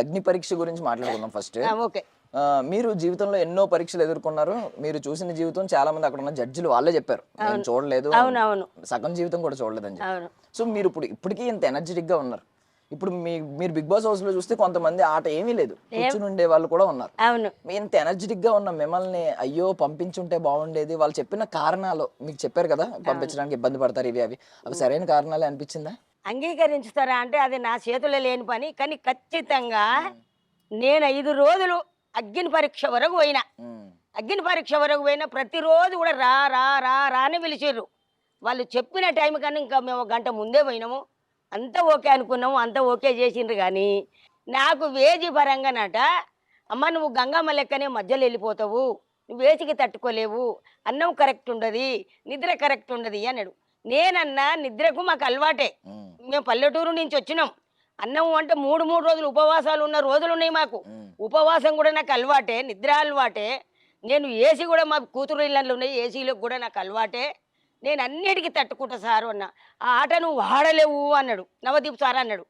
అగ్ని పరీక్ష గురించి మాట్లాడుకుందాం ఫస్ట్. ఓకే. మీరు జీవితంలో ఎన్నో పరీక్షలు ఎదుర్కొన్నారు. మీరు చూసిన జీవితం చాలా మంది అక్కడ ఉన్న జడ్జిలు వాళ్ళే చెప్పారు. నేను చూడలేదు, అవునవును. సగం జీవితం కూడా చూడలేదని చెప్పి. అవును. సో మీరు ఇప్పటికీ ఇంత ఎనర్జెటిక్ గా ఉన్నారు. ఇప్పుడు మీరు బిగ్ బాస్ హౌస్ లో చూస్తే కొంతమంది ఆట ఏమీ లేదు, కూర్చుని ఉండే వాళ్ళు కూడా ఉన్నారు. అవును. ఇంత ఎనర్జెటిక్ గా ఉన్న మిమ్మల్ని అయ్యో పంపించుంటే బాగుండేది, వాళ్ళు చెప్పిన కారణాలు మీకు చెప్పారు కదా, పంపించడానికి ఇబ్బంది పడతారు ఇవి అవి సరైన కారణాలే అనిపించిందా? అంగీకరించుతారా అంటే అది నా చేతుల్లో లేని పని. కానీ ఖచ్చితంగా నేను 5 రోజులు అగ్ని పరీక్ష వరకు పోయినా. ఉమ్, అగ్ని పరీక్ష వరకు పోయినా ప్రతిరోజు కూడా రా రా రా రా అని పిలిచిర్రు. వాళ్ళు చెప్పిన టైం కన్నా ఇంకా మేము 1 గంట ముందే పోయినాము. అంతా ఓకే అనుకున్నాము, అంతా ఓకే చేసిండ్రు. కానీ నాకు వేజీ పరంగానట, అమ్మ నువ్వు గంగమ్మ లెక్కనే మధ్యలో వెళ్ళిపోతావు, నువ్వు వేసికి తట్టుకోలేవు, అన్నం కరెక్ట్ ఉండదు, నిద్ర కరెక్ట్ ఉండదు అన్నాడు. నేనన్నా నిద్రకు మాకు అలవాటే, ఉమ్, మేము పల్లెటూరు నుంచి వచ్చినాం. అన్నం అంటే 3 రోజులు ఉపవాసాలు ఉన్న రోజులు ఉన్నాయి మాకు. ఉమ్, ఉపవాసం కూడా నాకు అలవాటే, నిద్ర అలవాటే. నేను ఏసీ కూడా మా కూతురు ఇళ్ళల్లో ఉన్నాయి, ఏసీలకు కూడా నాకు అలవాటే. నేను అన్నిటికీ తట్టుకుంటా సారు అన్న. ఆ ఆట నువ్వు ఆడలేవు అన్నాడు నవదీప్ సార్ అన్నాడు.